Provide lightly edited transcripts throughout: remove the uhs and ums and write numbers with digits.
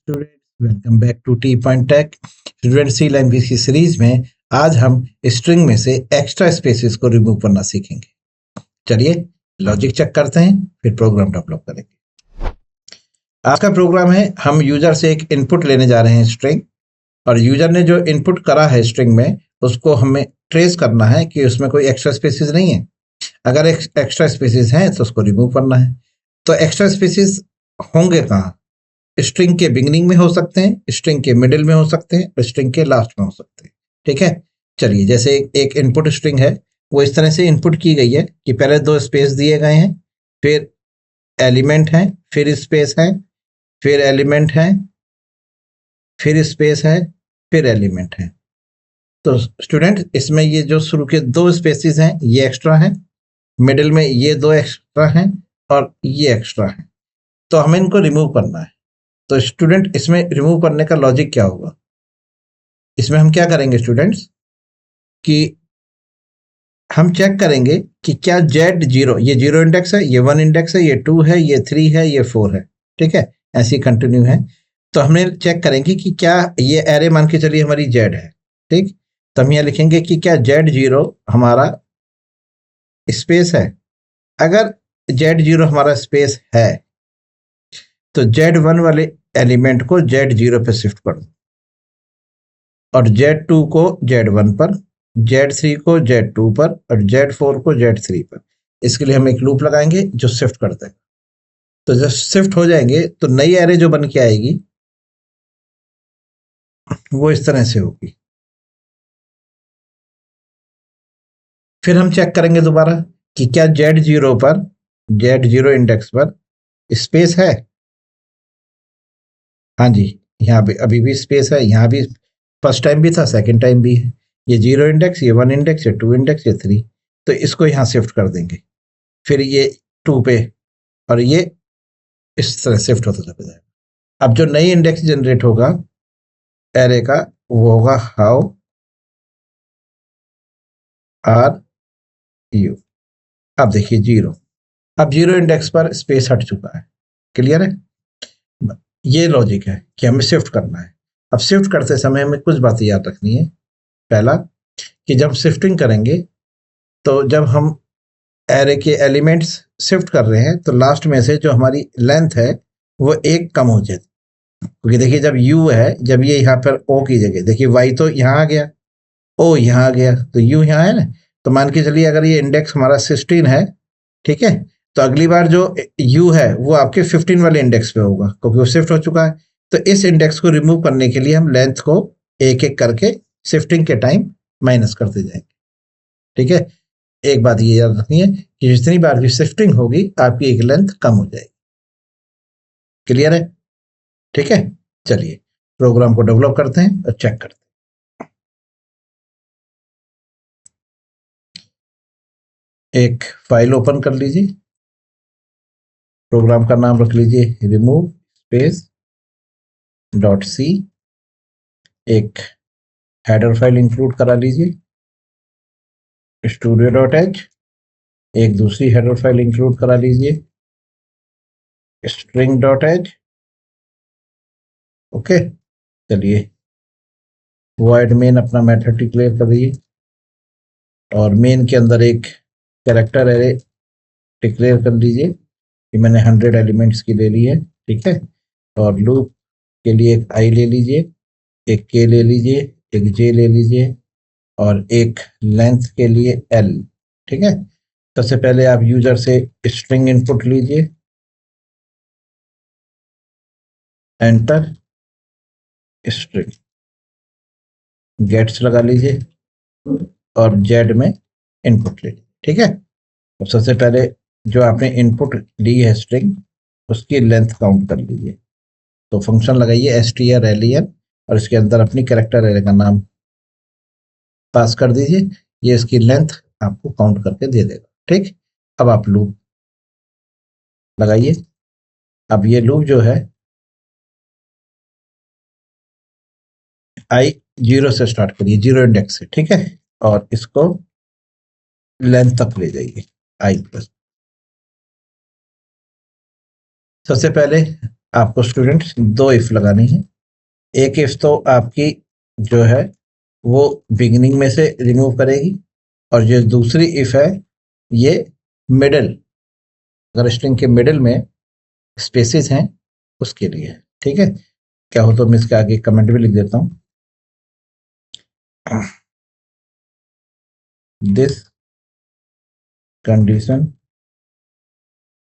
Students, welcome back to T point tech. Student C language की series में आज हम स्ट्रिंग में से एक्स्ट्रा स्पेसेस को रिमूव करना सीखेंगे। चलिए लॉजिक चेक करते हैं, फिर प्रोग्राम डेवलप करेंगे। आज का प्रोग्राम है, हम यूजर से एक इनपुट लेने जा रहे हैं स्ट्रिंग, और यूजर ने जो इनपुट करा है स्ट्रिंग में उसको हमें ट्रेस करना है कि उसमें कोई एक्स्ट्रा स्पेसेस नहीं है। अगर एक्स्ट्रा स्पेसेस हैं तो उसको रिमूव करना है। तो एक्स्ट्रा स्पेसेस होंगे कहाँ? स्ट्रिंग के बिगिनिंग में हो सकते हैं, स्ट्रिंग के मिडिल में हो सकते हैं, और स्ट्रिंग के लास्ट में हो सकते हैं। ठीक है, चलिए जैसे एक इनपुट स्ट्रिंग है, वो इस तरह से इनपुट की गई है कि पहले दो स्पेस दिए गए हैं, फिर एलिमेंट है, फिर स्पेस है, फिर एलिमेंट है, फिर स्पेस है, फिर एलिमेंट है। तो स्टूडेंट इसमें ये जो शुरू के दो स्पेसिस हैं ये एक्स्ट्रा हैं, मिडिल में ये दो एक्स्ट्रा हैं, और ये एक्स्ट्रा है। तो हमें इनको रिमूव करना है। तो स्टूडेंट इसमें रिमूव करने का लॉजिक क्या होगा? इसमें हम क्या करेंगे स्टूडेंट्स कि हम चेक करेंगे कि क्या Z0, ये 0 इंडेक्स है, ये 1 इंडेक्स है, ये 2 है, ये 3 है, ये 4 है। ठीक है, ऐसी कंटिन्यू है। तो हमें चेक करेंगे कि क्या ये एरे मान के चलिए हमारी Z है। ठीक, तो हम यहाँ लिखेंगे कि क्या Z0 हमारा स्पेस है। अगर Z0 हमारा स्पेस है तो Z1 वाले एलिमेंट को Z0 पे शिफ्ट कर दो, और Z2 को Z1 पर, Z3 को Z2 पर, और Z4 को Z3 पर। इसके लिए हम एक लूप लगाएंगे जो शिफ्ट कर देगा। तो जब शिफ्ट हो जाएंगे तो नई एरे जो बन के आएगी वो इस तरह से होगी। फिर हम चेक करेंगे दोबारा कि क्या Z0 पर, Z0 इंडेक्स पर स्पेस है। हाँ जी, यहाँ पे अभी भी स्पेस है, यहाँ भी फर्स्ट टाइम भी था, सेकंड टाइम भी है। ये 0 इंडेक्स, ये 1 इंडेक्स, ये 2 इंडेक्स, ये 3। तो इसको यहाँ शिफ्ट कर देंगे, फिर ये 2 पे, और ये इस तरह शिफ्ट होता चला जाएगा। अब जो नई इंडेक्स जनरेट होगा एरे का वो होगा हाउ आर यू। अब देखिए 0, अब 0 इंडेक्स पर स्पेस हट चुका है। क्लियर है? ये लॉजिक है कि हमें शिफ्ट करना है। अब शिफ्ट करते समय हमें कुछ बातें याद रखनी है। पहला कि जब शिफ्टिंग करेंगे तो जब हम एरे के एलिमेंट्स शिफ्ट कर रहे हैं तो लास्ट में से जो हमारी लेंथ है वो एक कम हो जाए। क्योंकि देखिए जब u है, जब ये यहाँ पर o की जगह, देखिए y तो यहाँ आ गया, o यहाँ आ गया, तो u यहाँ है ना। तो मान के चलिए अगर ये इंडेक्स हमारा 16 है, ठीक है, तो अगली बार जो u है वो आपके 15 वाले इंडेक्स पे होगा क्योंकि वो शिफ्ट हो चुका है। तो इस इंडेक्स को रिमूव करने के लिए हम लेंथ को एक एक करके शिफ्टिंग के टाइम माइनस करते जाएंगे। ठीक है, एक बात ये याद रखनी है कि जितनी बार भी शिफ्टिंग होगी आपकी एक लेंथ कम हो जाएगी। क्लियर है? ठीक है, चलिए प्रोग्राम को डेवलप करते हैं और चेक करते हैं। एक फाइल ओपन कर लीजिए, प्रोग्राम का नाम रख लीजिए रिमूव स्पेस डॉट सी। एक हेडर फाइल इंक्लूड करा लीजिए स्टूडियो डॉट एच। एक दूसरी हेडर फाइल इंक्लूड करा लीजिए स्ट्रिंग डॉट एच। ओके, चलिए वॉइड मेन अपना मेथड डिक्लेयर कर दीजिए, और मेन के अंदर एक कैरेक्टर एरे डिक्लेयर कर लीजिए कि मैंने 100 एलिमेंट्स की ले ली है। ठीक है, और लूप के लिए एक आई ले लीजिए, एक के ले लीजिए, एक जे ले लीजिए, और एक लेंथ के लिए एल। ठीक है, सबसे पहले आप यूजर से स्ट्रिंग इनपुट लीजिए, एंटर स्ट्रिंग, गेट्स लगा लीजिए, और जेड में इनपुट ले लीजिए। ठीक है, तो सबसे पहले जो आपने इनपुट ली है स्ट्रिंग, उसकी लेंथ काउंट कर लीजिए। तो फंक्शन लगाइए strlen, और इसके अंदर अपनी कैरेक्टर एरे का नाम पास कर दीजिए। ये इसकी लेंथ आपको काउंट करके दे देगा। ठीक, अब आप लूप लगाइए। अब ये लूप जो है आई 0 से स्टार्ट करिए, 0 इंडेक्स से। ठीक है, और इसको लेंथ तक ले जाइए आई प्लस। सबसे पहले आपको स्टूडेंट्स दो इफ लगानी है। एक इफ तो आपकी जो है वो बिगिनिंग में से रिमूव करेगी, और जो दूसरी इफ है ये मिडिल, अगर स्ट्रिंग के मिडिल में स्पेसेस हैं उसके लिए है। ठीक है, क्या हो तो मैं इसके आगे कमेंट भी लिख देता हूं। This condition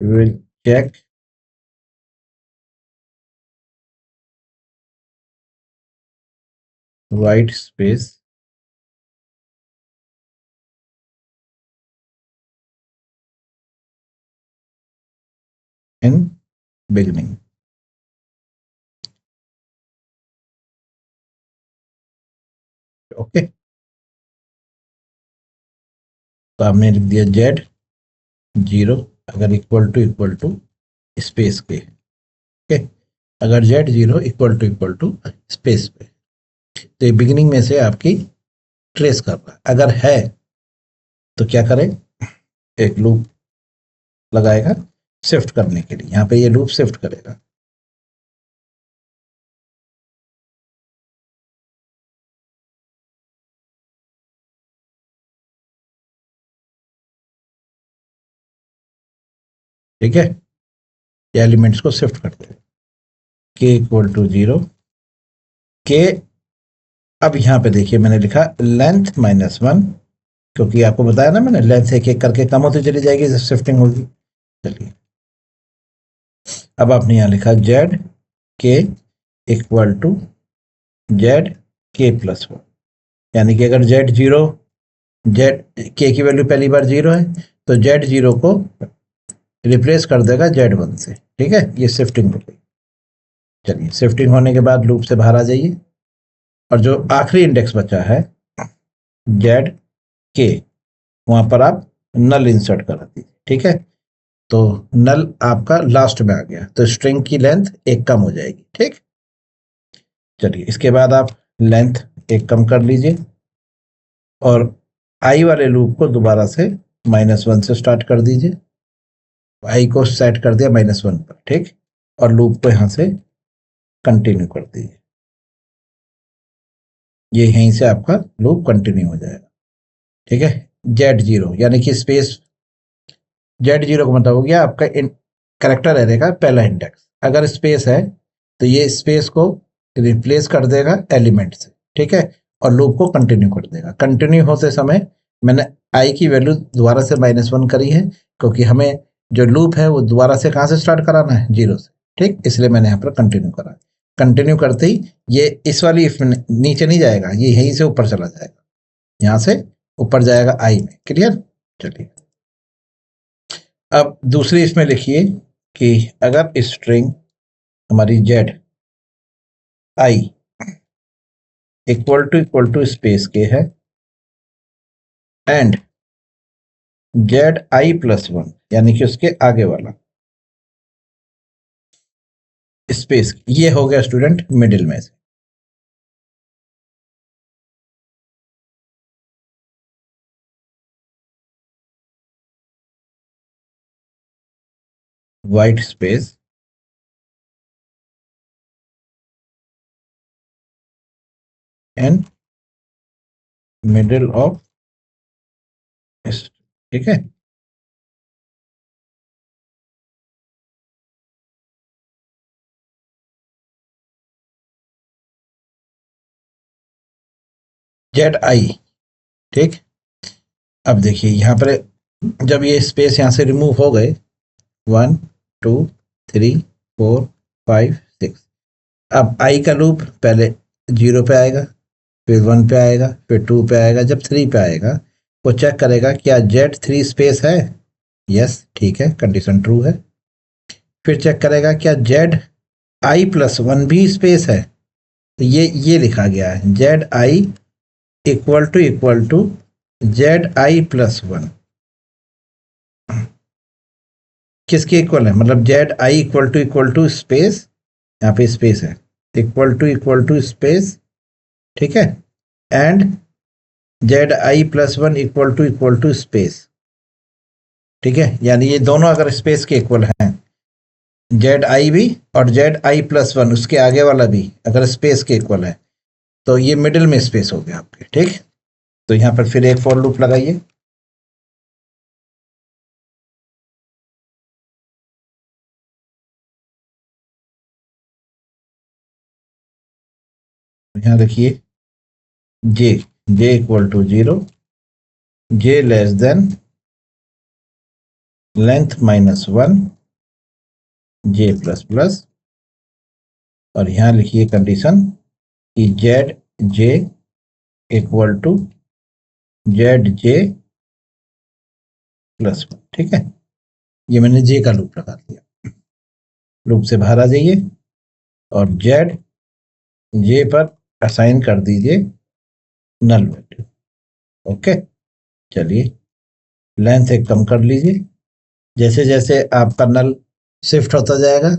will check white space in beginning। Okay, तो आपने लिख दिया जेड 0 अगर इक्वल टू स्पेस के। ओके, अगर जेड 0 इक्वल टू स्पेस पे, तो ये बिगिनिंग में से आपकी ट्रेस कर रहा है। अगर है तो क्या करें, एक लूप लगाएगा शिफ्ट करने के लिए, यहाँ पे ये लूप शिफ्ट करेगा। ठीक है, ये एलिमेंट्स को शिफ्ट कर देगा। के इक्वल टू 0 के, अब यहाँ पे देखिए मैंने लिखा लेंथ -1, क्योंकि आपको बताया ना मैंने, लेंथ एक एक करके कम होती चली जाएगी जब शिफ्टिंग होगी। चलिए, अब आपने यहाँ लिखा जेड के इक्वल टू जेड के प्लस 1, यानी कि अगर जेड 0, जेड के की वैल्यू पहली बार 0 है तो जेड 0 को रिप्लेस कर देगा जेड 1 से। ठीक है, ये शिफ्टिंग हो गई। चलिए, शिफ्टिंग होने के बाद लूप से बाहर आ जाइए, और जो आखिरी इंडेक्स बचा है जेड के, वहां पर आप नल इंसर्ट करा दीजिए। ठीक है, तो नल आपका लास्ट में आ गया तो स्ट्रिंग की लेंथ एक कम हो जाएगी। ठीक, चलिए इसके बाद आप लेंथ एक कम कर लीजिए, और आई वाले लूप को दोबारा से -1 से स्टार्ट कर दीजिए। आई को सेट कर दिया -1 पर। ठीक, और लूप को यहां से कंटिन्यू कर दीजिए, ये यहीं से आपका लूप कंटिन्यू हो जाएगा। ठीक है, जेड 0 यानी कि स्पेस जेड 0 का मतलब हो गया आपका करेक्टर एरे का पहला इंडेक्स। अगर स्पेस है तो ये स्पेस को रिप्लेस कर देगा एलिमेंट से। ठीक है, और लूप को कंटिन्यू कर देगा। कंटिन्यू होते समय मैंने आई की वैल्यू दोबारा से -1 करी है, क्योंकि हमें जो लूप है वो दोबारा से कहाँ से स्टार्ट कराना है, 0 से। ठीक, इसलिए मैंने यहाँ पर कंटिन्यू करा। कंटिन्यू करते ही ये इस वाली इफ में नीचे नहीं जाएगा, ये यहीं से ऊपर चला जाएगा, यहाँ से ऊपर जाएगा आई में। क्लियर, चलिए अब दूसरी इसमें लिखिए कि अगर स्ट्रिंग हमारी Z I equal to space के है एंड जेड आई +1 यानी कि उसके आगे वाला स्पेस, ये हो गया स्टूडेंट मिडिल में से। White space and middle of, ठीक है, जेड आई। ठीक, अब देखिए यहाँ पर जब ये स्पेस यहाँ से रिमूव हो गए, 1 2 3 4 5 6, अब आई का लूप पहले 0 पे आएगा, फिर 1 पे आएगा, फिर 2 पे आएगा। जब 3 पे आएगा वो चेक करेगा क्या जेड 3 स्पेस है, यस, ठीक है, कंडीशन ट्रू है। फिर चेक करेगा क्या जेड आई +1 भी स्पेस है, तो ये लिखा गया है Z I equal to Z I +1। किसके इक्वल है, मतलब Z I equal to space, यहाँ पे स्पेस है, इक्वल टू स्पेस, ठीक है, and Z I +1 equal to space. ठीक है, यानी ये दोनों अगर स्पेस के इक्वल हैं जेड आई भी और जेड आई प्लस वन उसके आगे वाला भी अगर स्पेस के इक्वल है तो ये मिडिल में स्पेस हो गया आपके, ठीक। तो यहाँ पर फिर एक फॉर लूप लगाइए। यहाँ देखिए J J equal to 0, J less than length -1 J plus plus, और यहाँ लिखिए कंडीशन कि Z J equal to Z J plus 1, ठीक है। ये मैंने जे का लूप लगा दिया। लूप से बाहर आ जाइए और जेड जे पर असाइन कर दीजिए नल वैल्यू। ओके, चलिए लेंथ एक कम कर लीजिए। जैसे जैसे आपका नल शिफ्ट होता जाएगा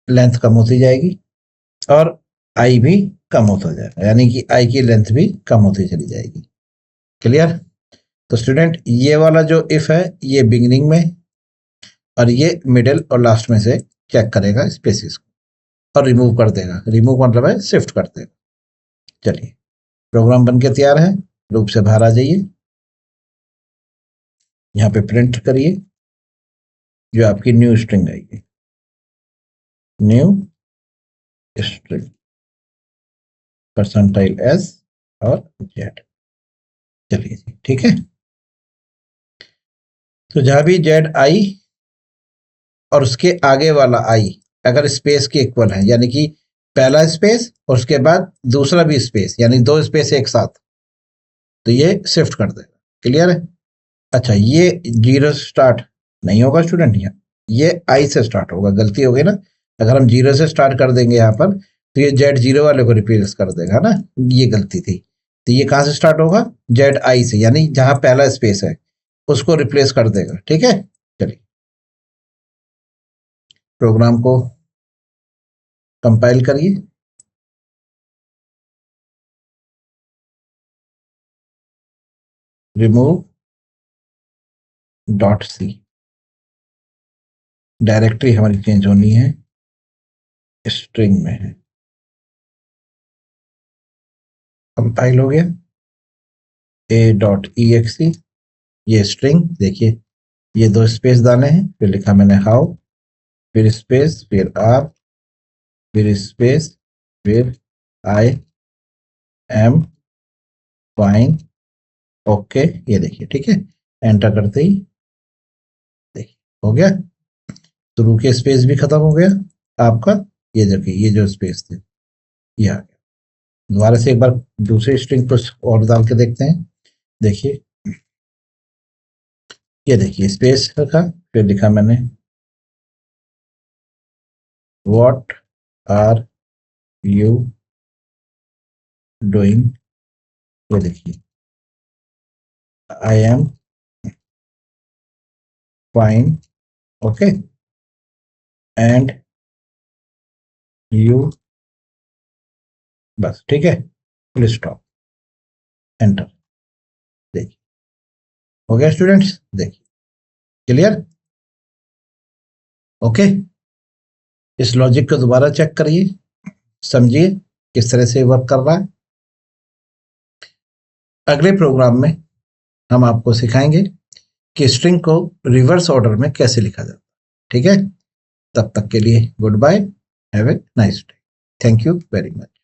लेंथ कम होती जाएगी और आई भी कम होता जाएगा, यानी कि आई की लेंथ भी कम होती चली जाएगी। क्लियर? तो स्टूडेंट ये वाला जो इफ है ये बिगिनिंग में और ये मिडिल और लास्ट में से चेक करेगा स्पेसिस को और रिमूव कर देगा। रिमूव मतलब है शिफ्ट कर देगा। चलिए प्रोग्राम बनके तैयार है। लूप से बाहर आ जाइए, यहाँ पे प्रिंट करिए जो आपकी न्यू स्ट्रिंग आएगी, न्यू स्ट्रिंग परसेंटाइल एस और जेड। चलिए जी, ठीक है। तो जहां भी जेड आई और उसके आगे वाला आई अगर स्पेस के इक्वल है, यानी कि पहला स्पेस और उसके बाद दूसरा भी स्पेस, यानी दो स्पेस एक साथ, तो ये शिफ्ट कर देगा। क्लियर है? अच्छा, ये 0 से स्टार्ट नहीं होगा स्टूडेंट, यहाँ ये आई से स्टार्ट होगा। गलती हो गई ना, अगर हम 0 से स्टार्ट कर देंगे यहाँ पर तो ये जेड 0 वाले को रिप्लेस कर देगा, है ना, ये गलती थी। तो ये कहाँ से स्टार्ट होगा? जेड आई से, यानी जहां पहला स्पेस है उसको रिप्लेस कर देगा। ठीक है, चलिए प्रोग्राम को कंपाइल करिए। रिमूव .c डायरेक्टरी हमारी चेंज होनी है, स्ट्रिंग में है। कंपाइल हो गया। a.exe ये स्ट्रिंग देखिए, ये दो स्पेस डाले हैं, फिर लिखा मैंने हाउ, फिर स्पेस, फिर आर, फिर स्पेस, फिर आई एम फाइन। ओके, ये देखिए, ठीक है। एंटर करते ही देखिए हो गया। शुरू के स्पेस भी खत्म हो गया आपका। ये देखिए, ये जो स्पेस थे ये आ गया। दोबारा से एक बार दूसरी स्ट्रिंग पर और डाल के देखते हैं। देखिए, ये देखिए स्पेस रखा, फिर लिखा मैंने व्हाट आर यू डूइंग। ये देखिए I am fine, okay, and you, बस ठीक है, फुल स्टॉप, एंटर। देखिए हो गया स्टूडेंट्स, देखिए क्लियर। ओके, इस लॉजिक को दोबारा चेक करिए, समझिए किस तरह से वर्क कर रहा है। अगले प्रोग्राम में हम आपको सिखाएंगे कि स्ट्रिंग को रिवर्स ऑर्डर में कैसे लिखा जाता है। ठीक है, तब तक के लिए good bye, have a nice day, thank you very much.